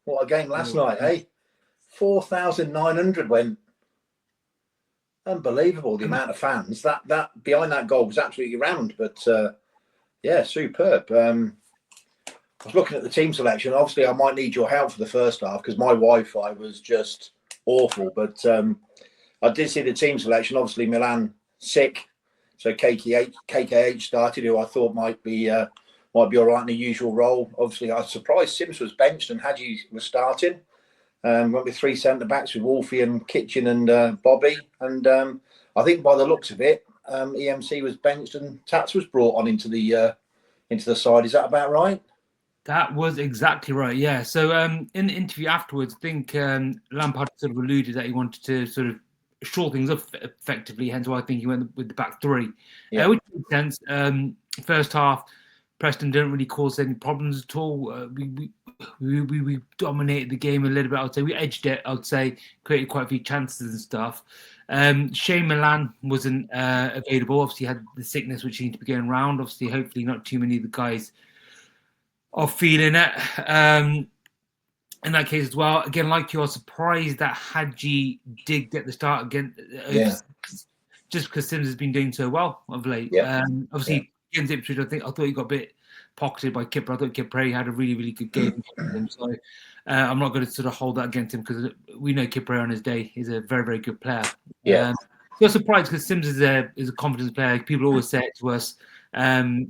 What a game last night, eh? 4,900 went. Unbelievable, the amount of fans. That behind that goal was absolutely rammed. But, yeah, superb. I was looking at the team selection. Obviously, I might need your help for the first half because my Wi-Fi was just awful. But I did see the team selection. Obviously, Milan sick. So KKH started, who I thought might be all right in the usual role. Obviously, I was surprised Sims was benched and Hadji was starting. Went with three centre backs with Wolfie and Kitchen and Bobby. And I think by the looks of it, EMC was benched and Tats was brought on into the side. Is that about right? That was exactly right. Yeah. So in the interview afterwards, I think Lampard sort of alluded that he wanted to sort of shore things up effectively. Hence why I think he went with the back three, which makes sense. First half, Preston didn't really cause any problems at all. We dominated the game a little bit. I'd say we edged it. I'd say created quite a few chances and stuff. Shane Milan wasn't available. Obviously, he had the sickness which seemed to be going around. Obviously, hopefully, not too many of the guys are feeling it. In that case as well, again, like you, are surprised that Hadji did get the start again, just because Sims has been doing so well of late. Obviously, against Ipswich, I thought he got a bit pocketed by Kipper. I thought Kipper had a really, really good game against him. So I'm not going to sort of hold that against him because we know Kipper on his day is a very, very good player. So surprised because Sims is a confidence player. People always say it to us.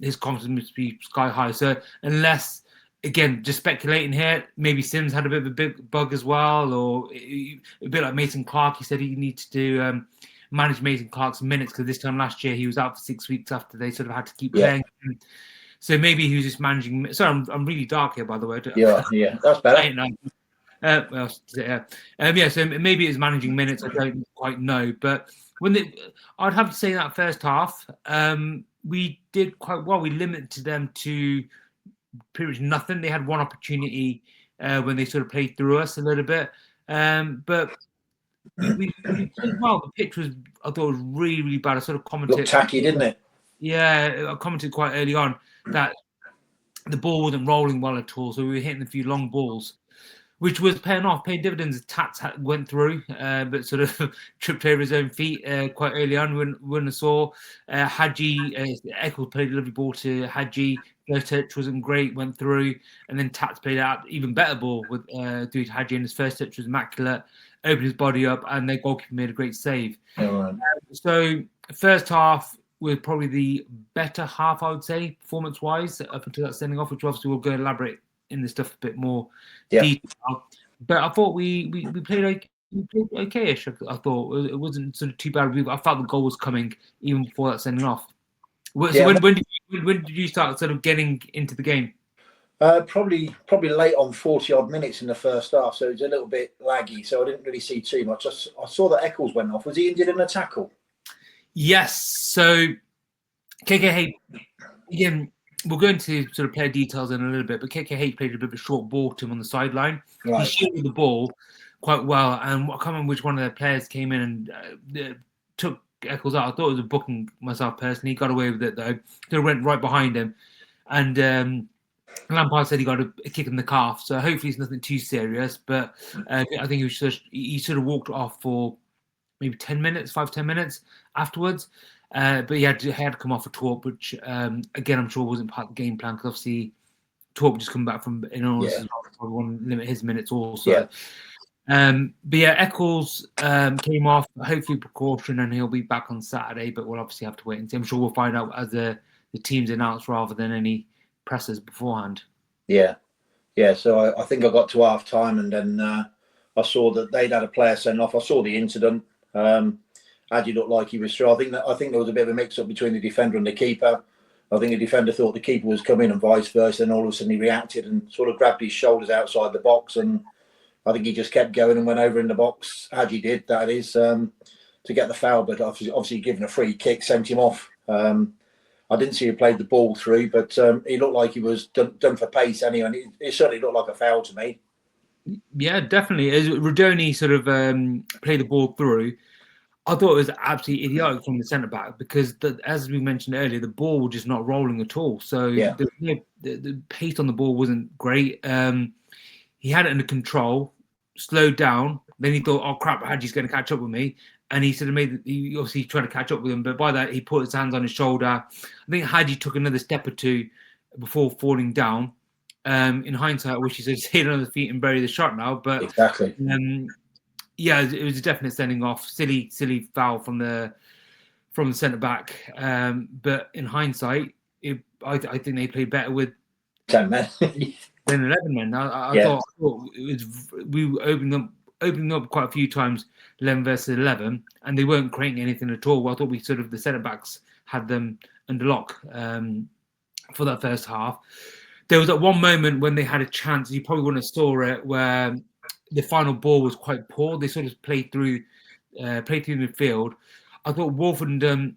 His confidence must be sky high. So unless, again, just speculating here, maybe Sims had a bit of a big bug as well, or a bit like Mason Clark. He said he needs to manage Mason Clark's minutes because this time last year he was out for 6 weeks after they sort of had to keep playing. So maybe he was just managing. Sorry, I'm really dark here, by the way. Yeah, that's better. So maybe it's managing minutes. I don't quite know, but I'd have to say that first half, we did quite well. We limited them to pretty much nothing. They had one opportunity when they sort of played through us a little bit, but we played well. The pitch was, I thought, was really, really bad. I sort of commented. Looked tacky, didn't it? Yeah, I commented quite early on that the ball wasn't rolling well at all, so we were hitting a few long balls, which was paying dividends. Tats went through, but sort of tripped over his own feet quite early on when I saw Hadji. Eccles played a lovely ball to Hadji. First touch wasn't great, went through, and then Tats played out even better ball with through to Hadji, and his first touch was immaculate, opened his body up, and their goalkeeper made a great save. So first half was probably the better half, I would say, performance-wise, up until that sending off, which obviously we'll go elaborate in this stuff a bit more detail. But I thought we played okay-ish. I thought it wasn't sort of too bad. I felt the goal was coming even before that sending off. So when did you start sort of getting into the game? Probably late on 40-odd minutes in the first half, so it was a little bit laggy, so I didn't really see too much. I saw that Eccles went off. Was he injured in a tackle? Yes. So KKH, again, we'll go into sort of player details in a little bit, but KKH played a bit of a short ball to him on the sideline. Right. He shielded the ball quite well, and I can't remember which one of their players came in and took Eccles out. I thought it was a booking myself personally. He got away with it though. They went right behind him, and Lampard said he got a kick in the calf. So hopefully it's nothing too serious. But I think he sort of walked off for maybe 10 minutes afterwards. But he had to come off a Torp, which again I'm sure wasn't part of the game plan because obviously Torp just come back from illness. Probably want to limit his minutes also. But yeah, Eccles came off, hopefully precaution, and he'll be back on Saturday. But we'll obviously have to wait and see. I'm sure we'll find out as the team's announced rather than any pressers beforehand. So I think I got to half time and then I saw that they'd had a player sent off. I saw the incident. Hadji looked like he was through. I think there was a bit of a mix-up between the defender and the keeper. I think the defender thought the keeper was coming and vice versa, and all of a sudden he reacted and sort of grabbed his shoulders outside the box, and I think he just kept going and went over in the box. Hadji did, that is, to get the foul, but obviously given a free kick, sent him off. I didn't see who played the ball through, but he looked like he was done for pace anyway. It certainly looked like a foul to me. Yeah, definitely. As Rodoni sort of played the ball through, I thought it was absolutely idiotic from the centre-back because, as we mentioned earlier, the ball was just not rolling at all. So the pace on the ball wasn't great. he had it under control, slowed down. Then he thought, "Oh crap, Hadji's going to catch up with me," and he sort of he obviously tried to catch up with him. But by that, he put his hands on his shoulder. I think Hadji took another step or two before falling down. In hindsight, I wish he said stayed on his feet and bury the shot now. But exactly. Yeah, it was a definite sending off. Silly foul from the centre back. But in hindsight, I think they played better with 10 men than 11 men. I thought it was, we were opening up quite a few times, 11 versus 11, and they weren't creating anything at all. I thought the centre backs had them under lock for that first half. There was at one moment when they had a chance, you probably wouldn't have saw it, where the final ball was quite poor. They sort of played through midfield. I thought Wolfenden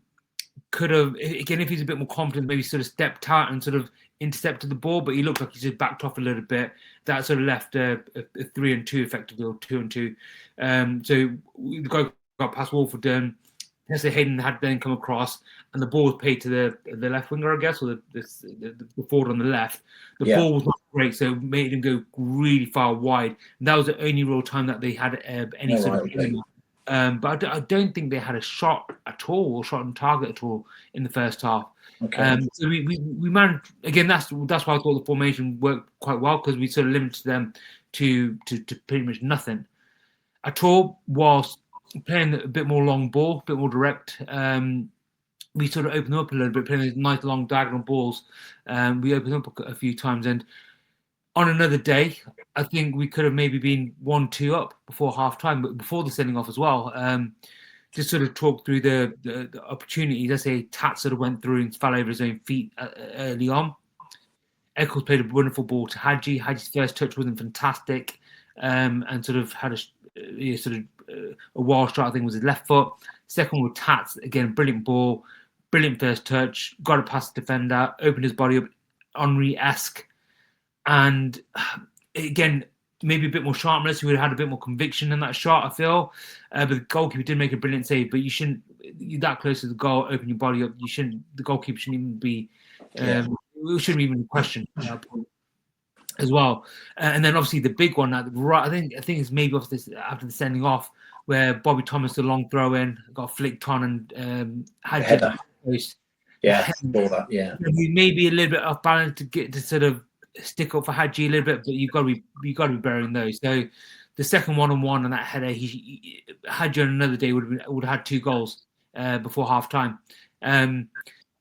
could have, again, if he's a bit more confident, maybe sort of stepped out and sort of intercepted the ball, but he looked like he just backed off a little bit. That sort of left a 3-2 effectively, or 2-2. So the guy got past Wolfenden. Hesse Hayden had then come across, and the ball was paid to the left winger, I guess, or the forward on the left. The ball was not great, so it made him go really far wide. And that was the only real time that they had any sort of game. But I don't think they had a shot at all, or shot on target at all in the first half. Okay. So we managed, again, that's why I thought the formation worked quite well, because we sort of limited them to pretty much nothing at all, whilst playing a bit more long ball, a bit more direct. We sort of opened up a little bit, playing these nice long diagonal balls. We opened up a few times, and on another day, I think we could have maybe been 1-2 up before half time, but before the sending off as well. Just sort of talk through the opportunities. Let's say Tat sort of went through and fell over his own feet early on. Eccles played a wonderful ball to Hadji. Hadji's first touch wasn't fantastic, and sort of had a wild shot, I think, was his left foot. Second with Tats, again, brilliant ball, brilliant first touch, got it past the defender, opened his body up, Henry-esque. And again, maybe a bit more sharpness. He would have had a bit more conviction in that shot, I feel. But the goalkeeper did make a brilliant save. But you're that close to the goal, open your body up. The goalkeeper shouldn't even be, it shouldn't even be questioned as well. And then obviously the big one, I think it's maybe after the sending off, where Bobby Thomas, the long throw in, got flicked on and had header. Yeah, all that. Yeah, he may be a little bit off balance to get to sort of stick up for Hadji a little bit, but you've got to be burying those. So the second 1-on-1 and that header, Hadji on another day would have had 2 goals before half time.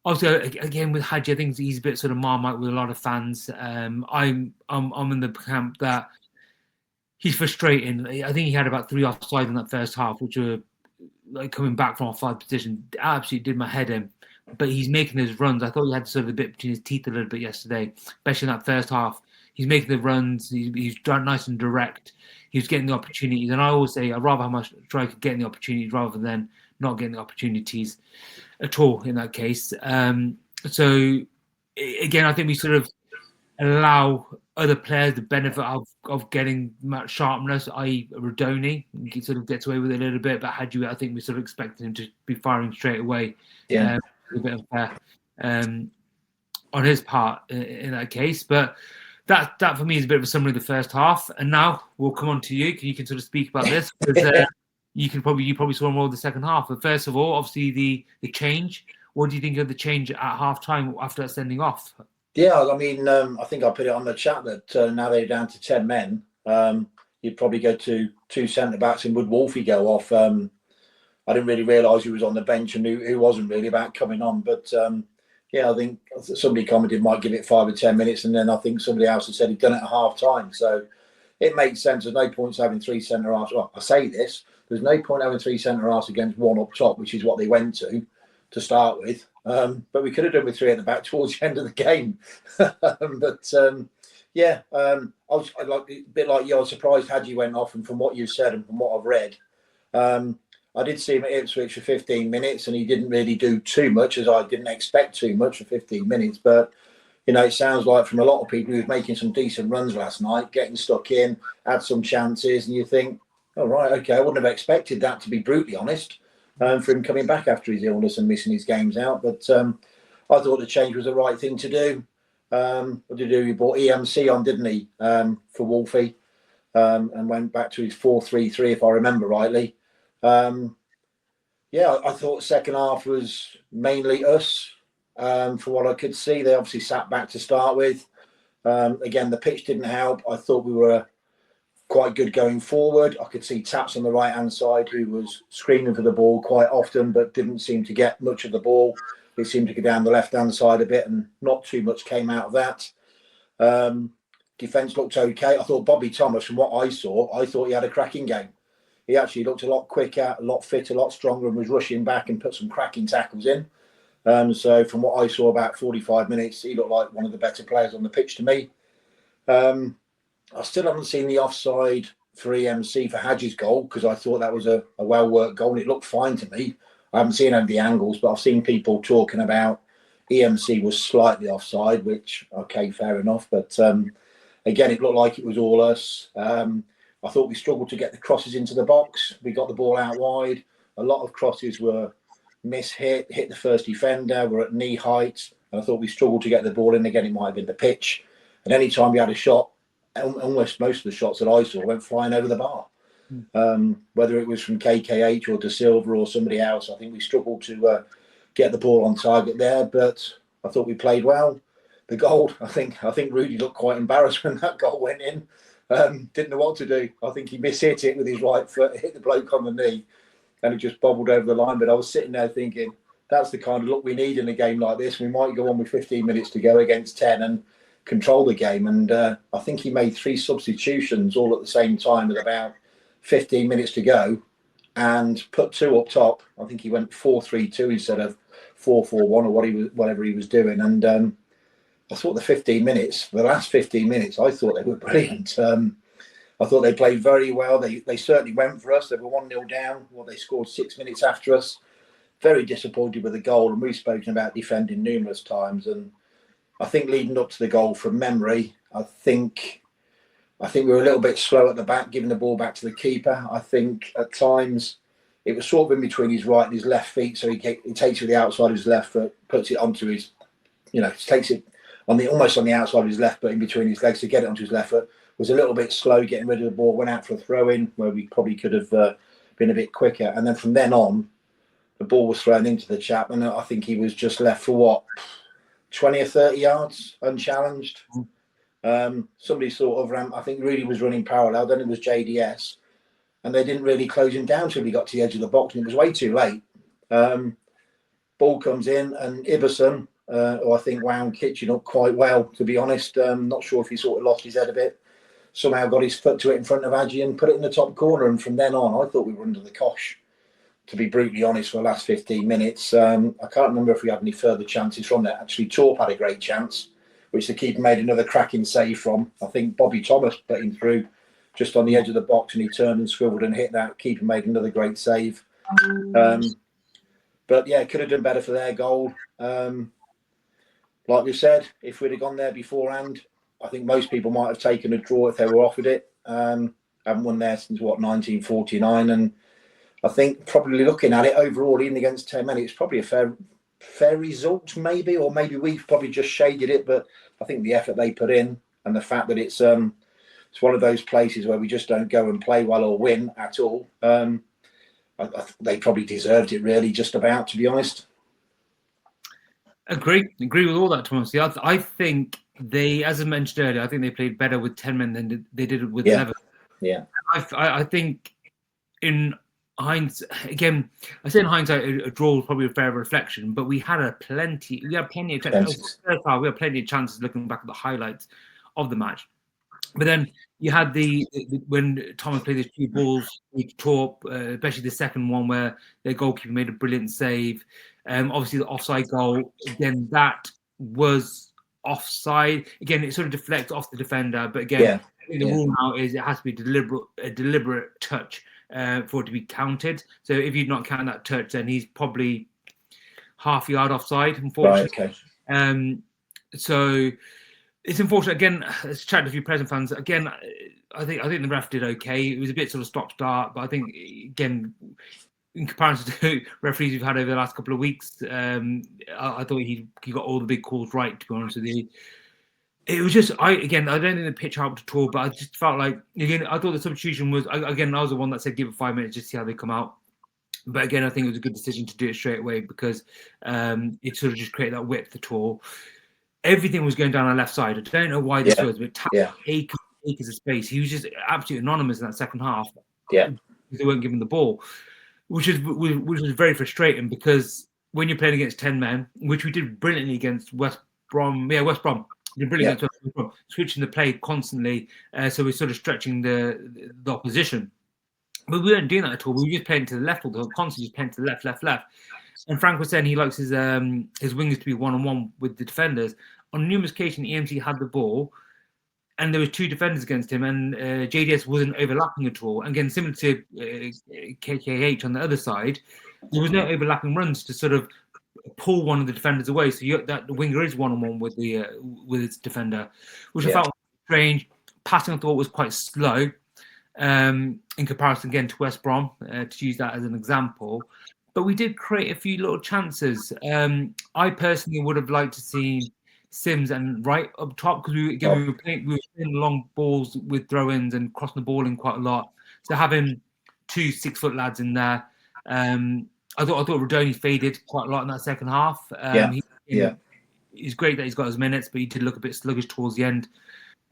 Also, again with Hadji, I think he's a bit sort of Marmite with a lot of fans. I'm in the camp that he's frustrating. I think he had about 3 offside in that first half, which were like coming back from offside position. Absolutely did my head in. But he's making those runs. I thought he had sort of a bit between his teeth a little bit yesterday, especially in that first half. He's making the runs. He's nice and direct. He was getting the opportunities. And I always say I'd rather have my striker getting the opportunities rather than not getting the opportunities at all in that case. So, again, I think we sort of allow other players the benefit of getting much sharpness, i.e. Rodoni. He sort of gets away with it a little bit, but I think we sort of expected him to be firing straight away. Yeah. A bit unfair on his part in that case. But that for me is a bit of a summary of the first half. And now we'll come on to you. You can sort of speak about this, because you probably saw more of the second half. But first of all, obviously the change. What do you think of the change at half time after that sending off? Yeah, I mean, I think I put it on the chat that now they're down to 10 men. You'd probably go to 2 centre backs, and would Wolfie go off? I didn't really realise he was on the bench and who wasn't really about coming on. But I think somebody commented might give it 5 or 10 minutes, and then I think somebody else had said he'd done it at half time. So it makes sense. There's no point having 3 centre halves. Well, I say this, there's no point having 3 centre halves against 1 up top, which is what they went to start with. But we could have done with 3 at the back towards the end of the game. I was a bit like you. I was surprised Hadji went off, and from what you said and from what I've read, I did see him at Ipswich for 15 minutes, and he didn't really do too much, as I didn't expect too much for 15 minutes. But, it sounds like from a lot of people who was making some decent runs last night, getting stuck in, had some chances, and you think, oh, right, okay, I wouldn't have expected that, to be brutally honest, for him coming back after his illness and missing his games out. But I thought the change was the right thing to do. What did he do? He brought EMC on, didn't he, for Wolfie? and went back to his 4-3-3, if I remember rightly. I thought second half was mainly us. From what I could see, they obviously sat back to start with. Again, the pitch didn't help. I thought we were quite good going forward. I could see Taps on the right-hand side, who was screaming for the ball quite often, but didn't seem to get much of the ball. He seemed to go down the left-hand side a bit, and not too much came out of that. Defence looked okay. I thought Bobby Thomas, from what I saw, I thought he had a cracking game. He actually looked a lot quicker, a lot fitter, a lot stronger, and was rushing back and put some cracking tackles in. So from what I saw, about 45 minutes, he looked like one of the better players on the pitch to me. I still haven't seen the offside for EMC for Hadji's goal, because I thought that was a well-worked goal and it looked fine to me. I haven't seen any of the angles, but I've seen people talking about EMC was slightly offside, which, okay, fair enough. But again, it looked like it was all us. I thought we struggled to get the crosses into the box. We got the ball out wide. A lot of crosses were hit the first defender, were at knee height. And I thought we struggled to get the ball in. Again, it might have been the pitch. And any time we had a shot, almost most of the shots that I saw went flying over the bar. Whether it was from KKH or De Silva or somebody else, I think we struggled to get the ball on target there. But I thought we played well. The goal, I think Rudy looked quite embarrassed when that goal went in. Didn't know what to do. I think he mishit it with his right foot, hit the bloke on the knee, and it just bobbled over the line. But I was sitting there thinking, that's the kind of look we need in a game like this. We might go on with 15 minutes to go against 10 and control the game. And I think he made 3 substitutions all at the same time with about 15 minutes to go, and put 2 up top. I think he went 4-3-2 instead of 4-4-1 or whatever he was doing. And I thought the last 15 minutes, I thought they were brilliant. I thought they played very well. They certainly went for us. They were 1-0 down. Well, they scored 6 minutes after us. Very disappointed with the goal. And we've spoken about defending numerous times. And I think leading up to the goal, from memory, I think we were a little bit slow at the back, giving the ball back to the keeper. I think at times it was sort of in between his right and his left feet. So he takes it with the outside of his left foot, puts it onto his, takes it almost on the outside of his left foot, in between his legs to get it onto his left foot. Was a little bit slow getting rid of the ball, went out for a throw-in where we probably could have been a bit quicker. And then from then on, the ball was thrown into the chap, and I think he was just left for 20 or 30 yards unchallenged. Somebody sort of I think Rudy was running parallel, then it was JDS, and they didn't really close him down till he got to the edge of the box, and it was way too late. Ball comes in, and Iverson, who I think wound Kitchen up quite well, to be honest. Not sure if he sort of lost his head a bit. Somehow got his foot to it in front of Hadji and put it in the top corner. And from then on, I thought we were under the cosh, to be brutally honest, for the last 15 minutes. I can't remember if we had any further chances from that. Actually, Torp had a great chance, which the keeper made another cracking save from. I think Bobby Thomas put him through just on the edge of the box, and he turned and swiveled and hit that. Keeper made another great save. But yeah, could have done better for their goal. Like we said, if we'd have gone there beforehand, I think most people might have taken a draw if they were offered it. Haven't won there since 1949, and I think probably looking at it overall, even against 10 men, it's probably a fair result, maybe, or maybe we've probably just shaded it. But I think the effort they put in, and the fact that it's one of those places where we just don't go and play well or win at all. They probably deserved it, really, just about, to be honest. Agree with all that, Thomas. I think they, as I mentioned earlier, I think they played better with 10 men than they did with 11. Yeah. I think in hindsight, again, I say in hindsight, a draw was probably a fair reflection, but we had plenty of chances. We had plenty of chances looking back at the highlights of the match. But then you had when Thomas played his 2 balls, we Torp, especially the second one where their goalkeeper made a brilliant save. Obviously, the offside goal, again, that was offside. Again, it sort of deflects off the defender. But again, the rule now is it has to be a deliberate touch for it to be counted. So if you not count that touch, then he's probably half yard offside, unfortunately. Right, okay. So it's unfortunate. Again, let's chat to a few Preston fans. Again, I think the ref did okay. It was a bit sort of stop-start, but I think, again, in comparison to referees we've had over the last couple of weeks, I thought he got all the big calls right, to be honest with you. It was just I don't think the pitch helped at all, but I just felt like again I thought the substitution was I was the one that said give it 5 minutes just see how they come out. But again, I think it was a good decision to do it straight away because it sort of just created that width at all. Everything was going down our left side. I don't know why this was, but acres of space. He was just absolutely anonymous in that second half. Yeah, they weren't given the ball, which was very frustrating because when you're playing against 10 men, which we did brilliantly against West Brom. Yeah, West Brom. Did brilliantly against West Brom, switching the play constantly. So we're sort of stretching the opposition. But we weren't doing that at all. We were just playing to the left, constantly just playing to the left. And Frank was saying he likes his wingers to be one-on-one with the defenders. On numerous occasions, EMC had the ball, and there were 2 defenders against him, and JDS wasn't overlapping at all. And again, similar to KKH on the other side, there was no overlapping runs to sort of pull one of the defenders away. So that the winger is one-on-one with its defender, which I felt strange. Passing, I thought, was quite slow. In comparison again to West Brom, to use that as an example. But we did create a few little chances. I personally would have liked to see Sims and Wright up top because we were playing long balls with throw-ins and crossing the ball in quite a lot. So having 2 6-foot lads in there, I thought Rodoni faded quite a lot in that second half. He's great that he's got his minutes, but he did look a bit sluggish towards the end.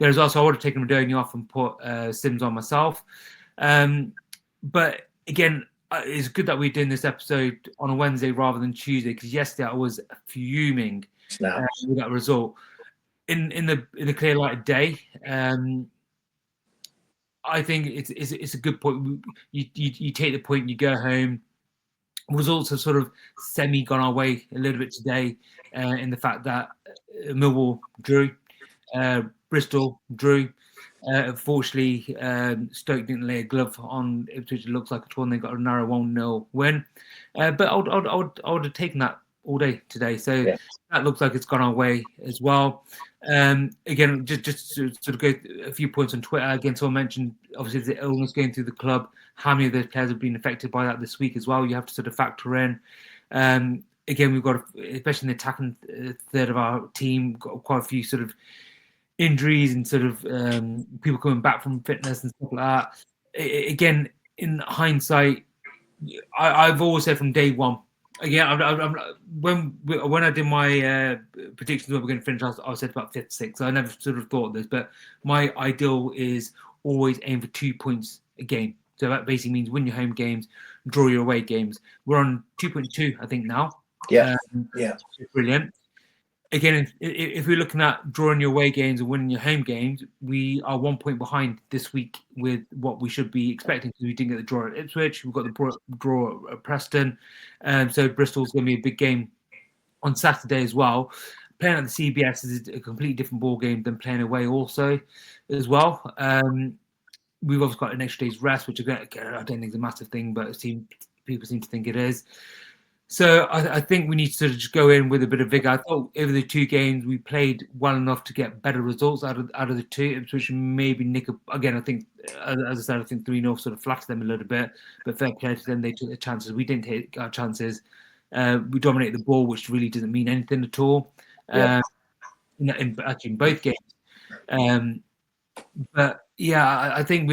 There's also, I would have taken Rodoni off and put Sims on myself. But again, it's good that we're doing this episode on a Wednesday rather than Tuesday because yesterday I was fuming with that result. In the clear light of day, I think it's a good point. You take the point, you go home. Results have sort of semi gone our way a little bit today in the fact that Millwall drew. Bristol drew. Unfortunately, Stoke didn't lay a glove on Ipswich. It looks like at all, and they got a narrow 1-0 win. But I would have taken that all day today. So that looks like it's gone our way as well. Again, just to sort of go a few points on Twitter. Again, someone mentioned obviously the illness going through the club. How many of those players have been affected by that this week as well? You have to sort of factor in. Again, we've got, especially in the attacking third of our team, got quite a few sort of injuries and sort of people coming back from fitness and stuff like that. Again, in hindsight, I've always said from day one. Again, when I did my predictions when we're going to finish, I said about 5th, 6th. So I never sort of thought of this, but my ideal is always aim for 2 points a game. So that basically means win your home games, draw your away games. We're on 2.2, I think now. Brilliant. Again, if we're looking at drawing your away games and winning your home games, we are 1 point behind this week with what we should be expecting because we didn't get the draw at Ipswich. We've got the draw at Preston. So Bristol's going to be a big game on Saturday as well. Playing at the CBS is a completely different ball game than playing away also as well. We've obviously got an extra day's rest, which again, I don't think is a massive thing, but people seem to think it is. So I think we need to sort of just go in with a bit of vigor. I thought over the 2 games we played well enough to get better results out of the 2, which maybe nick again. I think, as I said, I think 3-0 sort of flattered them a little bit, but fair play to them. They took their chances. We didn't take our chances. We dominated the ball, which really doesn't mean anything at all. In both games. But yeah, I think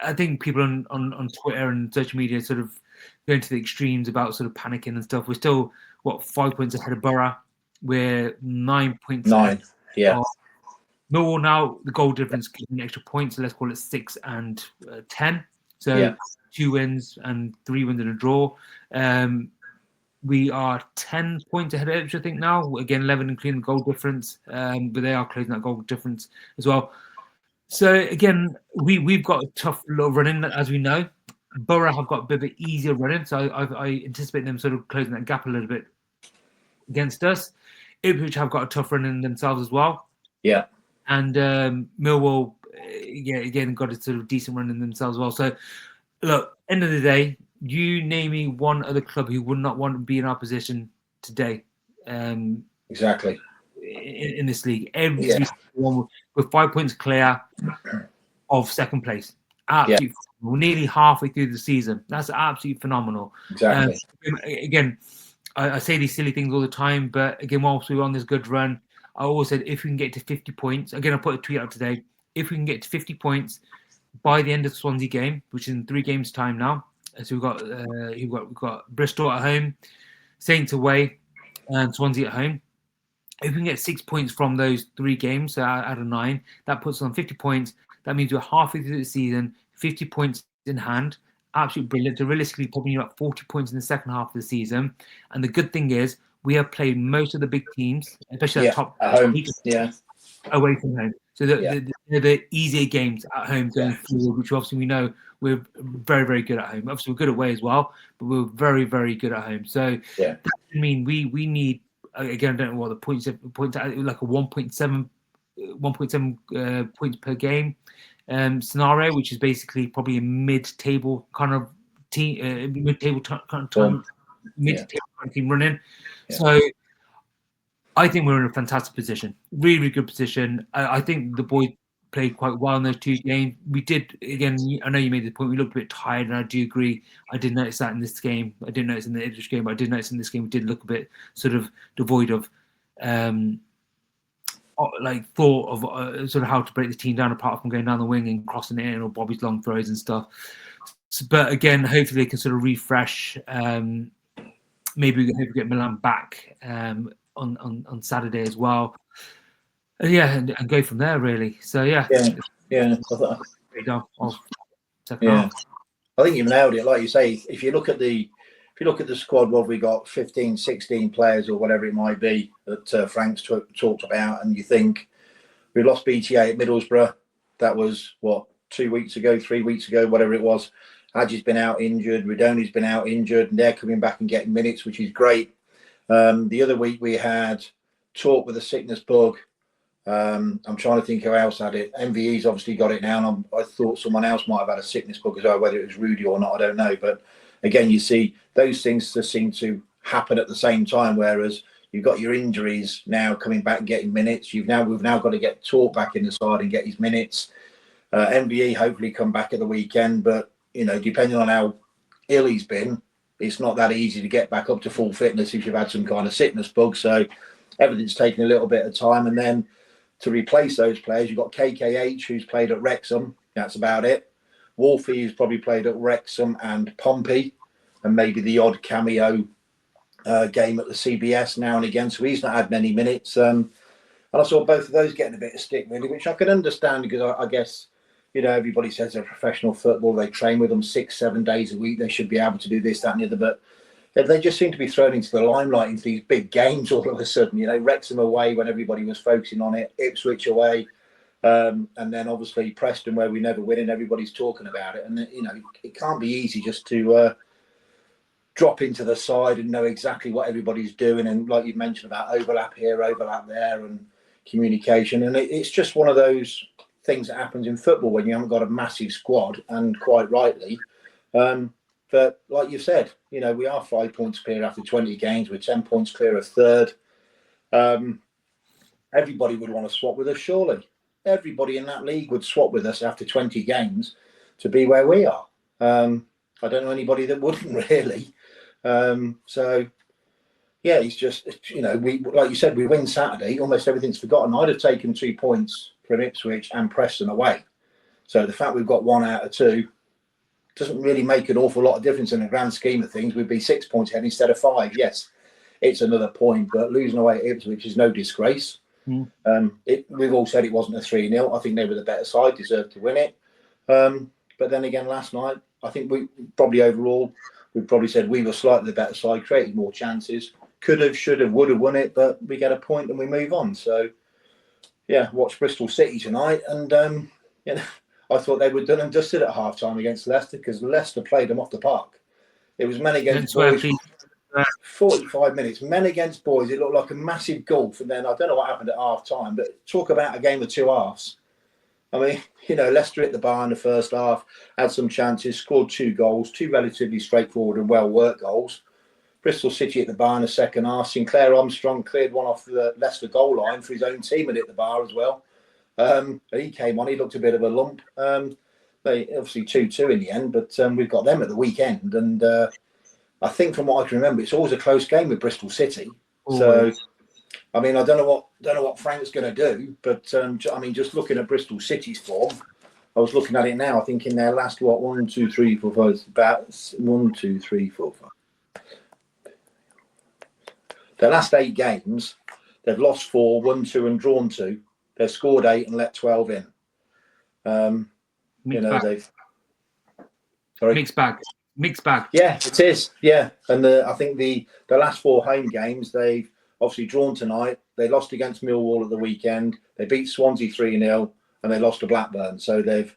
I think people on Twitter and social media sort of going to the extremes about sort of panicking and stuff. We're still 5 points ahead of Borough. We're 9 points. 9, Millwall now the goal difference gives an extra point, so let's call it 6 and 10. So 2 wins and 3 wins and a draw. We are 10 points ahead of Ipswich, I think now. Again, 11 including the goal difference, but they are closing that goal difference as well. So again, we've got a tough little run-in, as we know. Borough have got a bit of an easier run-in, so I anticipate them sort of closing that gap a little bit against us. Ipswich have got a tough run-in themselves as well. Yeah. And Millwall, again, got a sort of decent run-in themselves as well. So, look, end of the day, you name me one other club who would not want to be in our position today. Exactly. In this league. Every one with 5 points clear of second place. Absolutely phenomenal. Nearly halfway through the season. That's absolutely phenomenal. Exactly. Again, I say these silly things all the time, but again, whilst we're on this good run, I always said if we can get to 50 points, again, I put a tweet out today, if we can get to 50 points by the end of the Swansea game, which is in 3 games' time now. So we've got Bristol at home, Saints away, and Swansea at home. If we can get 6 points from those 3 games, so out of 9, that puts us on 50 points. That means we're halfway through the season, 50 points in hand. Absolutely brilliant. So realistically, probably about 40 points in the second half of the season. And the good thing is, we have played most of the big teams, especially the top at home. Away from home. So the easier games at home going forward, which obviously we know we're very, very good at home. Obviously, we're good away as well, but we're very, very good at home. So that I mean, we need, again, I don't know what the points like a 1.7 points per game scenario, which is basically probably a mid-table kind of team, mid-table kind of team running. So I think we're in a fantastic position, really, really good position. I think the boys played quite well in those 2 games. We did, again, I know you made the point, we looked a bit tired, and I do agree. I did notice that in this game. I didn't notice in the Ipswich game, but I did notice in this game we did look a bit sort of devoid of thought of sort of how to break the team down, apart from going down the wing and crossing it in, or Bobby's long throws and stuff. But again, hopefully they can sort of refresh. Maybe we can get Milan back on Saturday as well. And go from there, really. So I think you've nailed it. Like you say, if you look at the squad, what we got, 15, 16 players or whatever it might be that Frank's talked about, and you think we lost BTA at Middlesbrough. That was 2 weeks ago, 3 weeks ago, whatever it was. Hadji's been out injured, Ridoni's been out injured, and they're coming back and getting minutes, which is great. The other week we had talk with a sickness bug. I'm trying to think who else had it. MVE's obviously got it now, and I thought someone else might have had a sickness bug as well, whether it was Rudy or not, I don't know. But again, you see those things just seem to happen at the same time, whereas you've got your injuries now coming back and getting minutes. We've now got to get Talk back in the side and get his minutes. MVE hopefully come back at the weekend, but depending on how ill he's been, it's not that easy to get back up to full fitness if you've had some kind of sickness bug. So everything's taking a little bit of time. And then to replace those players, you've got KKH, who's played at Wrexham. That's about it. Wolfie, who's probably played at Wrexham and Pompey, and maybe the odd cameo game at the CBS now and again. So he's not had many minutes. And I saw both of those getting a bit of stick, really, which I can understand, because I guess, everybody says they're professional football. They train with them 6-7 days a week. They should be able to do this, that, and the other. But they just seem to be thrown into the limelight into these big games all of a sudden. Wrexham away when everybody was focusing on it, Ipswich away, and then obviously Preston where we never win and everybody's talking about it. And it can't be easy just to drop into the side and know exactly what everybody's doing. And like you mentioned about overlap here, overlap there, and communication. And it's just one of those things that happens in football when you haven't got a massive squad, and quite rightly. But like you said, we are 5 points clear after 20 games. We're 10 points clear of third. Everybody would want to swap with us, surely. Everybody in that league would swap with us after 20 games to be where we are. I don't know anybody that wouldn't, really. It's just, we, like you said, we win Saturday, almost everything's forgotten. I'd have taken 2 points from Ipswich and Preston away. So the fact we've got 1 out of 2 doesn't really make an awful lot of difference in the grand scheme of things. We'd be 6 points ahead instead of 5. Yes, it's another point, but losing away at Ipswich is no disgrace. We've all said it wasn't a 3-0. I think they were the better side, deserved to win it. But then again, last night, I think we probably said we were slightly the better side, created more chances. Could have, should have, would have won it, but we get a point and we move on. So, watch Bristol City tonight, and I thought they were done and dusted at half-time against Leicester, because Leicester played them off the park. It was men against boys. 45 minutes, men against boys. It looked like a massive gulf, and then I don't know what happened at half-time, but talk about a game of 2 halves. I mean, Leicester hit the bar in the first half, had some chances, scored 2 goals, 2 relatively straightforward and well-worked goals. Bristol City hit the bar in the second half. Sinclair Armstrong cleared one off the Leicester goal line for his own team and hit the bar as well. He came on, he looked a bit of a lump. They obviously 2-2 in the end, but we've got them at the weekend. And I think from what I can remember, it's always a close game with Bristol City. Always. So I mean, I don't know what Frank's going to do, but I mean, just looking at Bristol City's form, I was looking at it now. I think in their last 1, 2, 3, 4, 5, about 1, 2, 3, 4, 5. Their last 8 games, they've lost 4, won 2, and drawn 2. They've scored 8 and let 12 in. You know, they've. Sorry. Mixed bag. Yeah, it is. Yeah, and I think the last 4 home games, they've obviously drawn tonight. They lost against Millwall at the weekend. They beat Swansea 3-0, and they lost to Blackburn. So they've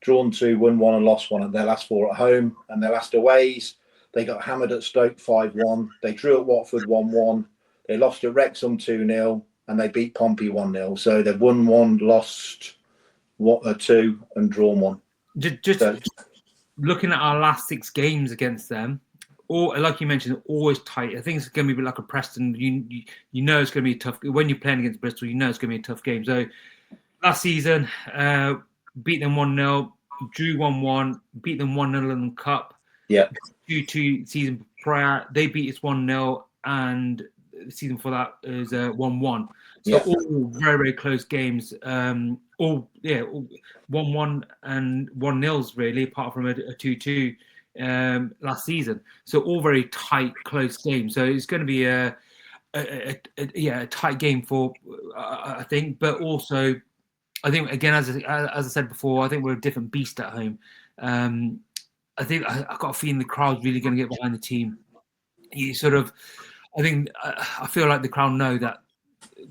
drawn 2, won 1, and lost 1 at their last 4 at home. And their last aways, they got hammered at Stoke 5-1. They drew at Watford 1-1. They lost at Wrexham 2-0, and they beat Pompey 1-0. So they've won 1, lost 2, and drawn 1. Just looking at our last 6 games against them, or like you mentioned, always tight. I think it's going to be like a Preston. You know it's going to be tough when you're playing against Bristol. You know it's going to be a tough game. So last season, beat them 1-0, drew 1-1, beat them 1-0 in the cup. Yeah. 2-2 season prior, they beat us 1-0, and the season for that is 1-1. So all very, very close games. All 1-1 and 1-0s really, apart from a 2-2 last season. So all very tight, close games. So it's going to be a tight game for I think, but also I think again as I said before, I think we're a different beast at home. I think I've got a feeling the crowd's really going to get behind the team. I feel like the crowd know that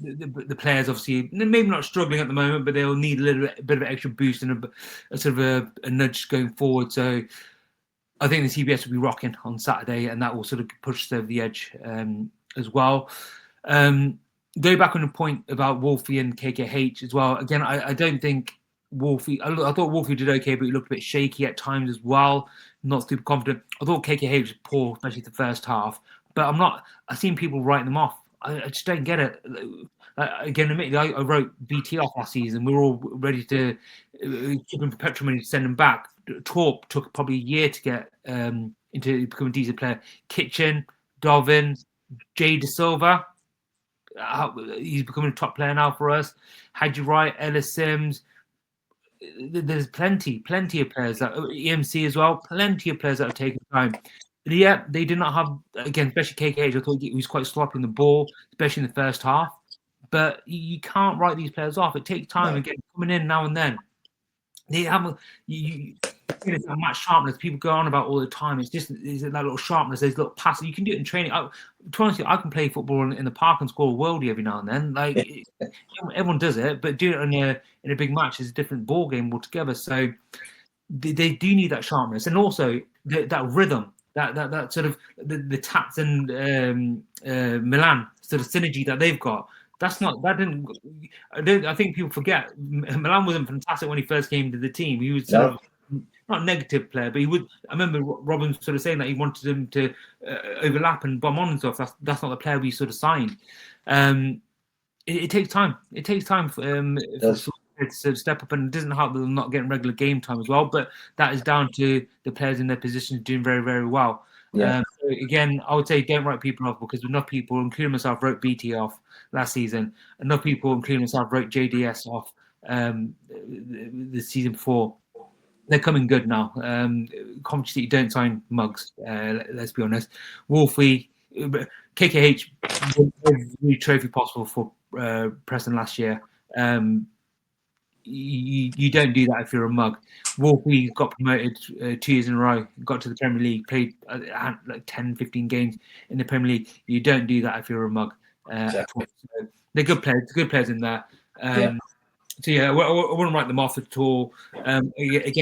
the players obviously maybe not struggling at the moment, but they'll need a bit of an extra boost and a sort of a nudge going forward. So I think the TBS will be rocking on Saturday, and that will sort of push us over the edge as well. Go back on the point about Wolfie and KKH as well. Again, I don't think Wolfie. I thought Wolfie did okay, but he looked a bit shaky at times as well. Not super confident. I thought KKH was poor, especially the first half. But I've seen people writing them off. I just don't get it. Again, admittedly, I wrote BT off last season. We were all ready to give them perpetual money to send them back. Torp took probably a year to get into becoming a decent player. Kitchen, Dolvin, Jay De Silva. He's becoming a top player now for us. Hadji Wright, Ellis Sims. There's plenty of players that EMC as well. Plenty of players that have taken time. Yeah, they did not have, again, especially KKH. I thought he was quite sloppy in the ball, especially in the first half. But you can't write these players off. It takes time. Again, coming in now and then. They have it's a match sharpness. People go on about all the time. It's that little sharpness. There's little passes. You can do it in training. To be honest, I can play football in the park and score a worldie every now and then. Like everyone does it, but do it in a big match is a different ball game altogether. So they do need that sharpness, and also that rhythm. That sort of the Tats and Milan sort of synergy that they've got. I think people forget Milan wasn't fantastic when he first came to the team. He was sort of not a negative player, but he would. I remember Robin sort of saying that he wanted him to overlap and bomb on and stuff. That's not the player we sort of signed. It takes time. It takes time for to step up, and it doesn't help them not getting regular game time as well. But that is down to the players in their positions doing very, very well. So again, I would say don't write people off, because enough people, including myself, wrote BT off last season. Enough people, including myself, wrote JDS off the season before. They're coming good now. Coventry City don't sign mugs. Let's be honest. Wolfie, KKH, every trophy possible for Preston last year. You don't do that if you're a mug. Wolfie got promoted 2 years in a row, got to the Premier League, played like 10, 15 games in the Premier League. You don't do that if you're a mug. Exactly. So they're good players in there. So yeah, I wouldn't write them off at all. Again,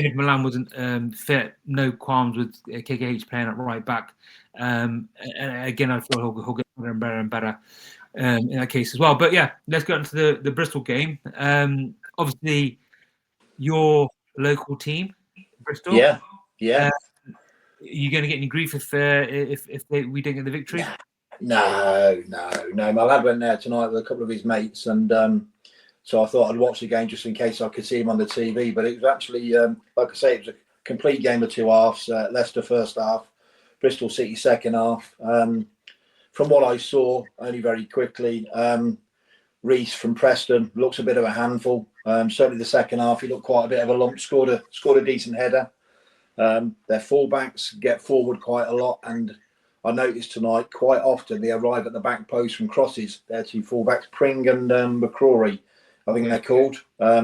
if Milan wasn't fit, no qualms with KKH playing at right back. And again, I feel he'll get better and better and better in that case as well. But yeah, let's go into the Bristol game. Obviously, your local team, Bristol. Yeah. Are you going to get any grief if we don't get the victory? No. My lad went there tonight with a couple of his mates, and so I thought I'd watch the game just in case I could see him on the TV. But it was actually, like I say, it was a complete game of 2 halves. Leicester first half, Bristol City second half. from what I saw, only very quickly, Reece from Preston looks a bit of a handful. Certainly the second half, he looked quite a bit of a lump. Scored a decent header. Their fullbacks get forward quite a lot, and I noticed tonight quite often they arrive at the back post from crosses. Their two fullbacks, Pring and McCrory, I think they're called.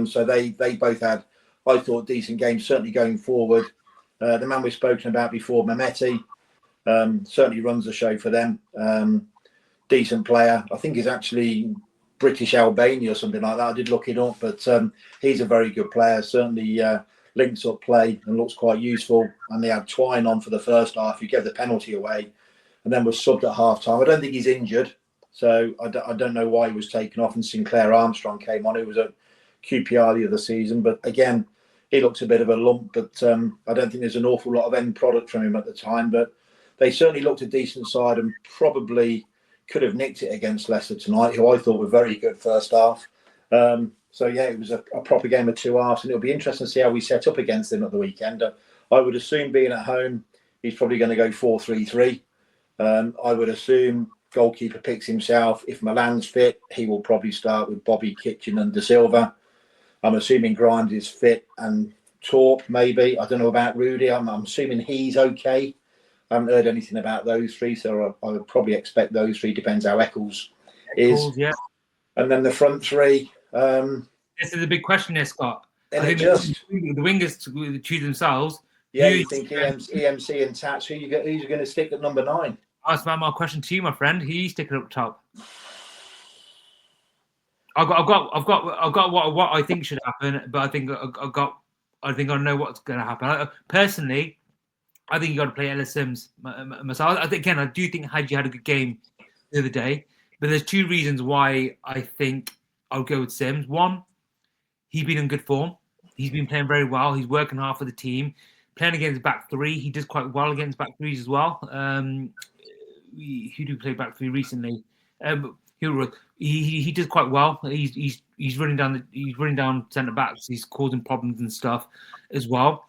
So they both had, I thought, decent games. Certainly going forward. The man we've spoken about before, Mehmeti, certainly runs the show for them. Decent player. I think he's actually British Albania or something like that. I did look it up, but he's a very good player. Certainly links up play and looks quite useful. And they had Twine on for the first half. He gave the penalty away and then was subbed at half time. I don't think he's injured, so I don't know why he was taken off. And Sinclair Armstrong came on, who was at QPR the other season. But again, he looks a bit of a lump, but I don't think there's an awful lot of end product from him at the time. But they certainly looked a decent side and probably could have nicked it against Leicester tonight, who I thought were very good first half. So, yeah, it was a proper game of two halves, and it'll be interesting to see how we set up against them at the weekend. I would assume, being at home, he's probably going to go 4-3-3. I would assume goalkeeper picks himself. If Milan's fit, he will probably start with Bobby, Kitchen and De Silva. I'm assuming Grimes is fit and Torp, maybe. I don't know about Rudy. I'm assuming he's okay. I haven't heard anything about those three, so I would probably expect those three. Depends how Eccles is. Yeah. And then the front three. This is a big question there, Scott. I think the wingers choose themselves. Yeah, you think EMC and Tats? Who's going to stick at number 9? That's my question to you, my friend. Who are you sticking up top? I've got what I think should happen, but I think I know what's going to happen. Personally, I think you got to play Ellis Sims myself. I do think Hadji had a good game the other day, but there's two reasons why I think I'll go with Sims. One, he's been in good form. He's been playing very well. He's working hard for the team. Playing against back three, he does quite well against back threes as well. Who do play back three recently? He did quite well. He's running down centre backs. He's causing problems and stuff as well.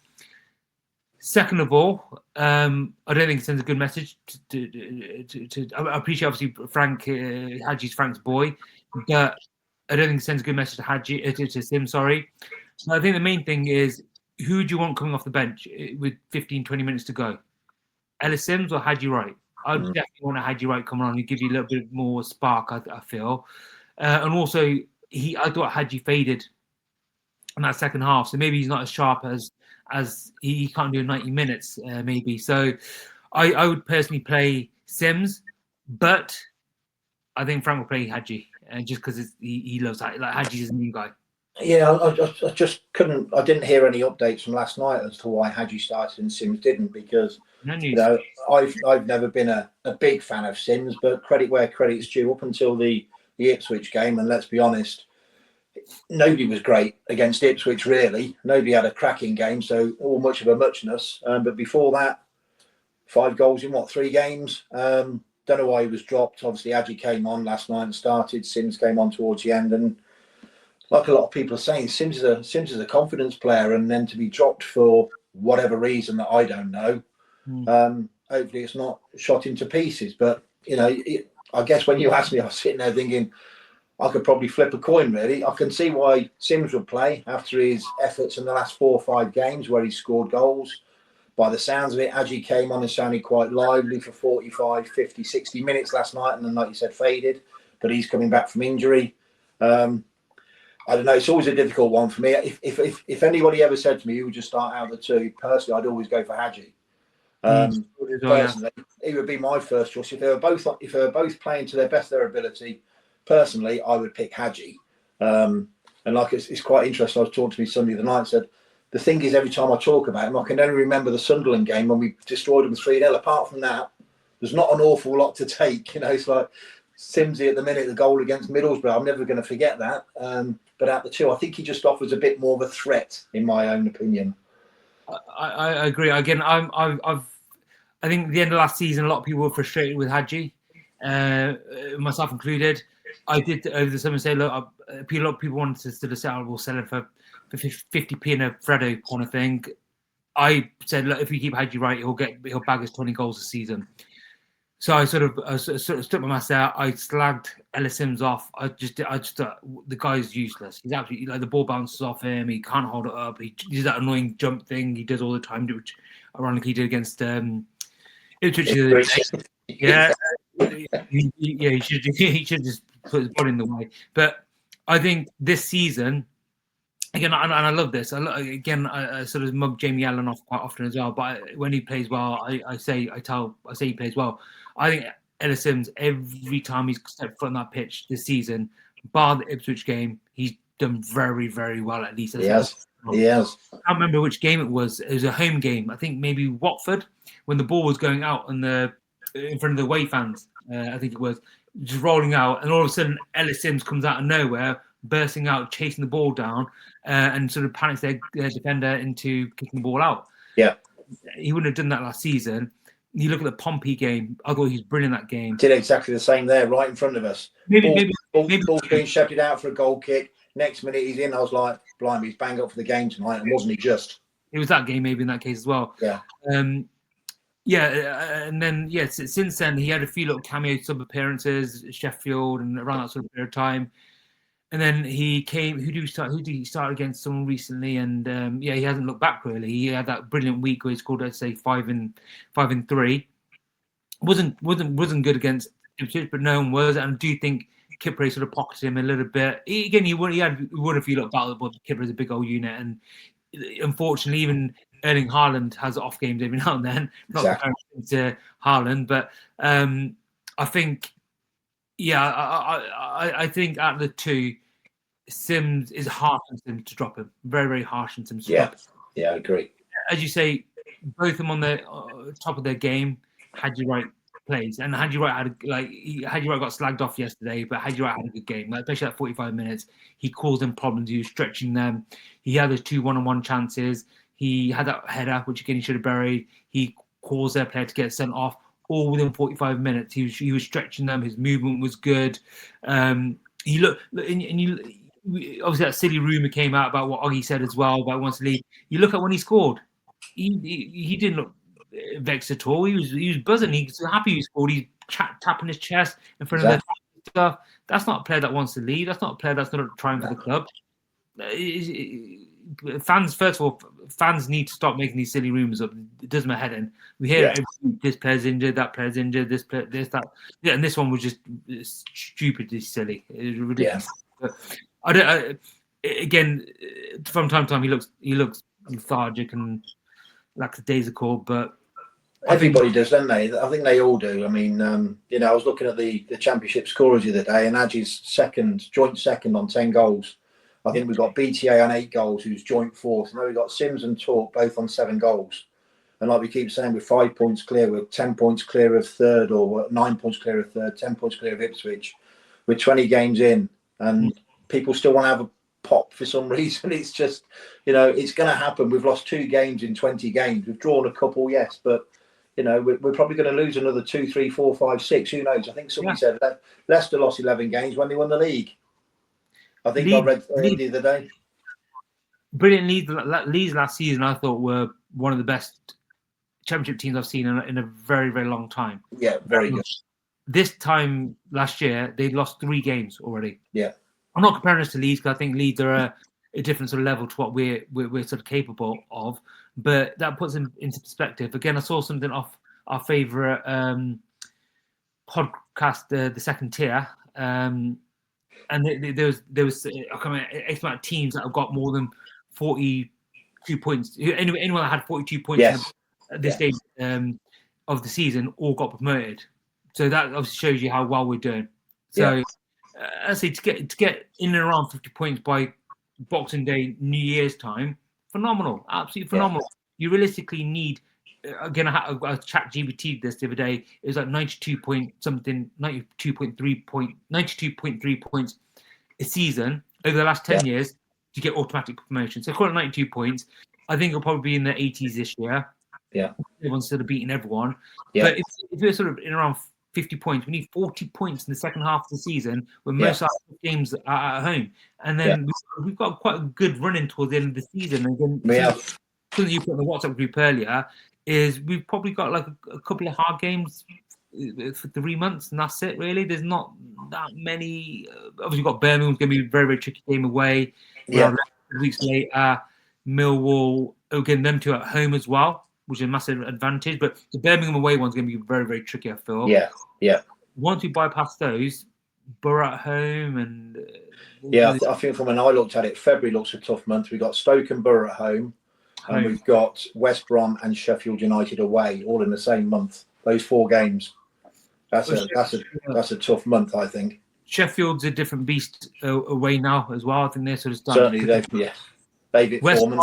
Second of all, I don't think it sends a good message to I appreciate, obviously, Frank Hadji's Frank's boy, but I don't think it sends a good message to Hadji to Sim. Sorry, so I think the main thing is, who do you want coming off the bench with 15-20 minutes to go? Ellis Sims or Hadji Wright? I would definitely want a Hadji Wright coming on and give you a little bit more spark, I feel. And also, I thought Hadji faded in that second half, so maybe he's not as sharp as he can't do 90 minutes, maybe. So I would personally play Sims, but I think Frank will play Hadji, just because he loves Hadji. Like, Hadji's a new guy. Yeah, I just couldn't. I didn't hear any updates from last night as to why Hadji started and Sims didn't, because I've never been a big fan of Sims, but credit where credit's due. Up until the Ipswich game, and let's be honest, nobody was great against Ipswich, really. Nobody had a cracking game, so all much of a muchness. But before that, 5 goals in 3 games? Don't know why he was dropped. Obviously, Hadji came on last night and started. Sims came on towards the end, and like a lot of people are saying, Sims is a confidence player, and then to be dropped for whatever reason that I don't know, hopefully it's not shot into pieces. But I guess when you asked me, I was sitting there thinking I could probably flip a coin. Really, I can see why Sims would play after his efforts in the last 4 or 5 games where he scored goals. By the sounds of it, Hadji came on and sounded quite lively for 45, 50, 60 minutes last night, and then, like you said, faded. But he's coming back from injury. I don't know. It's always a difficult one for me. If anybody ever said to me, "You would just start out of the 2," personally, I'd always go for Hadji. Personally, he would be my first choice. If they were both playing to their best of their ability, personally, I would pick Hadji. And like it's quite interesting. I was talking to me Sunday the night. And said the thing is, every time I talk about him, I can only remember the Sunderland game when we destroyed him 3-0. Apart from that, there's not an awful lot to take. It's like Simsy at the minute, the goal against Middlesbrough. I'm never going to forget that. But out the 2, I think he just offers a bit more of a threat, in my own opinion. I agree. Again, I think at the end of last season, a lot of people were frustrated with Hadji, myself included. I did over the summer say, look, a lot of people wanted to still say, we'll sell it for 50p in a Fredo kind of thing. I said, look, if we keep Hadji right, he'll bag us 20 goals a season. So I sort of stuck my mask out. I slagged Ellis Sims off. I just thought the guy's useless. He's absolutely like the ball bounces off him. He can't hold it up. He does that annoying jump thing he does all the time, which ironically he did against Ipswich the other day. Yeah, he should just put his body in the way. But I think this season. Again, and I love this. I sort of mug Jamie Allen off quite often as well. But when he plays well, I say he plays well. I think Ellis Sims, every time he's stepped foot on that pitch this season, bar the Ipswich game, he's done very, very well. At least he has. I can't remember which game it was. It was a home game. I think maybe Watford, when the ball was going out in front of the away fans. I think it was just rolling out, and all of a sudden Ellis Sims comes out of nowhere, bursting out, chasing the ball down, and sort of panics their defender into kicking the ball out. Yeah, he wouldn't have done that last season. You look at the Pompey game. I thought he was brilliant that game. Did exactly the same there, right in front of us. Maybe ball's being shouted out for a goal kick. Next minute he's in. I was like, blimey, he's banged up for the game tonight, and wasn't he just? It was that game, maybe in that case as well. Yeah. And then since then he had a few little cameo sub appearances, Sheffield, and around that sort of period of time. And then he came. Who did he start against? Someone recently, and he hasn't looked back really. He had that brilliant week where he scored, I'd say, 5 and 3. Wasn't good against Ipswich, but no one was. And I do think Kipre sort of pocketed him a little bit. He would have feel about it, but Kipre is a big old unit, and unfortunately, even Erling Haaland has off games every now and then. Not comparing to Haaland, but I think. Yeah, I think out of the two, Sims is harsh on Sims to drop him. Very, very harsh on Sims to drop him. Yeah, I agree. As you say, both of them on the top of their game. Haji Wright plays, and Haji Wright got slagged off yesterday, but Haji Wright had a good game. Like, especially at 45 minutes, he caused them problems. He was stretching them. He had those 2 1-on-1 chances. He had that header, which again he should have buried. He caused their player to get sent off. All within 45 minutes, he was stretching them. His movement was good. He looked, and obviously that silly rumor came out about what Oggy said as well about wants to leave. You look at when he scored, he didn't look vexed at all. He was buzzing. He was happy he scored. He's tapping his chest in front of the stuff. That's not a player that wants to leave. That's not a player that's not trying for the club. Fans, first of all, fans need to stop making these silly rumors up. It does my head in. We hear this player's injured, that player's injured, this, that. Yeah, and this one was just stupidly silly. It was ridiculous. Yeah. But again, from time to time, he looks lethargic and lackadaisical. But everybody does, don't they? I think they all do. I mean, I was looking at the championship scorers the other day, and Aji's joint second on 10 goals. I think we've got BTA on 8 goals, who's joint fourth. And then we've got Sims and Torp both on 7 goals. And like we keep saying, we're 5 points clear, we're 10 points clear of third, or 9 points clear of third, 10 points clear of Ipswich. We're 20 games in, and people still want to have a pop for some reason. It's just, it's going to happen. We've lost 2 games in 20 games. We've drawn a couple, yes, but we're probably going to lose another 2, 3, 4, 5, 6. Who knows? I think somebody said that Leicester lost 11 games when they won the league. I think I read the other day. Brilliant Leeds last season, I thought, were one of the best championship teams I've seen in a very, very long time. Yeah, very good. This time last year, they lost 3 games already. Yeah. I'm not comparing us to Leeds because I think Leeds are a different sort of level to what we're sort of capable of. But that puts them into perspective. Again, I saw something off our favourite podcast, the Second Tier. And there was X amount of teams that have got more than 42 points. Anyone that had 42 points at this stage of the season all got promoted. So that obviously shows you how well we're doing. So I say to get in and around 50 points by Boxing Day, New Year's time, phenomenal, absolutely phenomenal. You realistically need. Again, I chat GBT this the other day. It was like 92.3 points a season over the last 10 years to get automatic promotion. So call it 92 points. I think it'll probably be in the 80s this year. Yeah. Everyone's sort of beating everyone. Yeah. But if you're sort of in around 50 points, we need 40 points in the second half of the season when most of our games are at home. And then we've got quite a good run-in towards the end of the season. And then something you put in the WhatsApp group earlier is we've probably got like a couple of hard games for 3 months, and that's it. Really, there's not that many. Obviously, you've got Birmingham's going to be a very, very tricky game away. Yeah. Weeks later, Millwall again, them two at home as well, which is a massive advantage. But the Birmingham away one's going to be very, very tricky, I feel. Yeah. Yeah. Once we bypass those, Borough at home and I think from when I looked at it, February looks a tough month. We've got Stoke and Borough at home, and we've got West Brom and Sheffield United away, all in the same month. Those 4 games. That's a tough month, I think. Sheffield's a different beast away now as well. I think they're sort of starting. Certainly, David Foreman.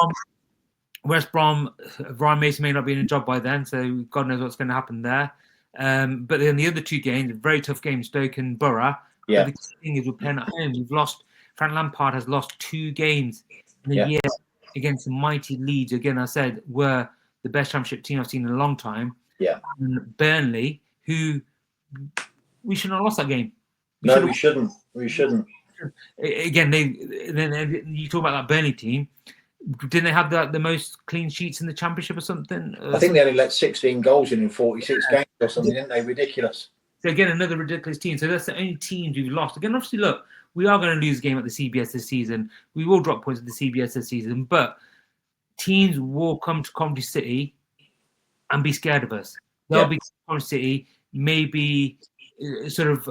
West Brom, Ryan Mason may not be in a job by then, so God knows what's going to happen there. But then the other 2 games, very tough games, Stoke and Borough. Yeah. But the thing is, we're playing at home. Frank Lampard has lost 2 games in a year against mighty Leeds. Again, I said, were the best championship team I've seen in a long time. Yeah. And Burnley, who we shouldn't have lost that game. We shouldn't. Again, you talk about that Burnley team. Didn't they have the most clean sheets in the championship or something? I think they only let 16 goals in 46 games or something, didn't they? Ridiculous. So again, another ridiculous team. So that's the only teams we've lost. Again, obviously, look, we are going to lose a game at the CBS this season. We will drop points at the CBS this season, but teams will come to Coventry City and be scared of us. They'll be Coventry City, maybe sort of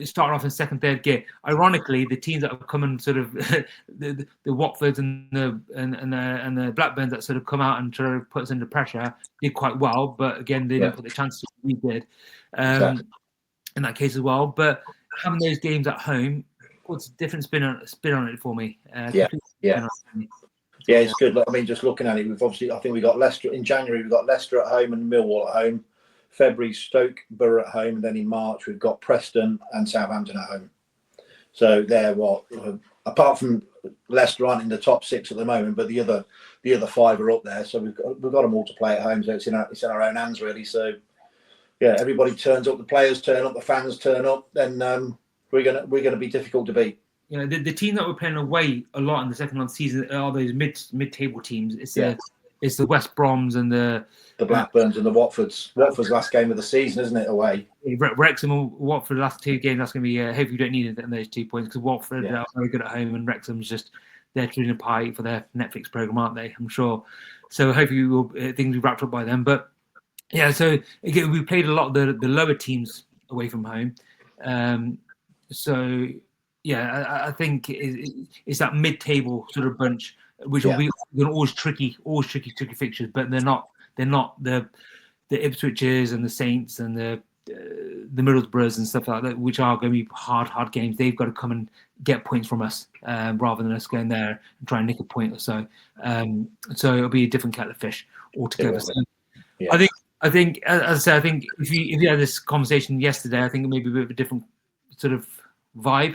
starting off in second, third gear. Ironically, the teams that have come and sort of the Watfords and the Blackburns that sort of come out and try to put us under pressure did quite well, but again, they didn't put the chances we did in that case as well. But having those games at home puts a different spin on it for me. It's good. I mean, just looking at it, I think we got Leicester in January. We've got Leicester at home and Millwall at home. February, Stoke, Borough at home, and then in March we've got Preston and Southampton at home. So they're apart from Leicester aren't in the top 6 at the moment, but the other 5 are up there. So we've got them all to play at home. So it's in our own hands really. So everybody turns up. The players turn up. The fans turn up. Then we're gonna be difficult to beat. The team that we're playing away a lot in the second half of the season are those mid-table teams. It's the West Broms and the Blackburns and the Watfords. Watford's last game of the season, isn't it, away? Wrexham and Watford, the last 2 games, that's going to be, hopefully you don't need those 2 points because Watford are very good at home and Wrexham's just, they're treating a pie for their Netflix programme, aren't they? I'm sure. So hopefully things will be wrapped up by then. But so again, we played a lot of the lower teams away from home. I think it's that mid-table sort of bunch, which will be always tricky fixtures, but they're not the Ipswiches and the Saints and the Middlesbroughs and stuff like that, which are going to be hard games. They've got to come and get points from us rather than us going there and try and nick a point or so. So it'll be a different kettle of fish altogether. So I think, as I said, I think if you had this conversation yesterday, I think it may be a bit of a different sort of vibe.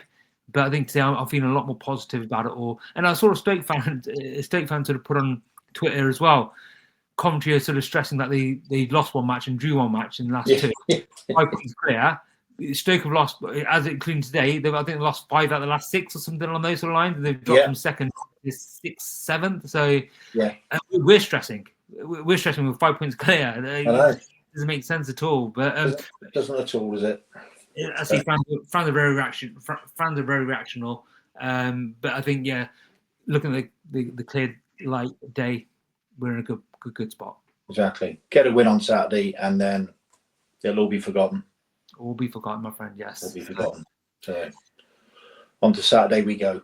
But I think today I'm feeling a lot more positive about it all. And I saw a Stoke fan sort of put on Twitter as well. Coventry are sort of stressing that they lost 1 match and drew 1 match in the last 2. 5 points clear. Stoke have lost, as including today, I think they lost 5 out of the last 6 or something along those sort of lines. They've dropped from second to 6th, 7th. So we're stressing. We're stressing with 5 points clear. It doesn't make sense at all. But it doesn't at all, does it? I see fans are very reactional. But I think looking at the clear light day, we're in a good spot. Exactly. Get a win on Saturday, and then it'll all be forgotten. All be forgotten, my friend. Yes, All be forgotten. So on to Saturday we go.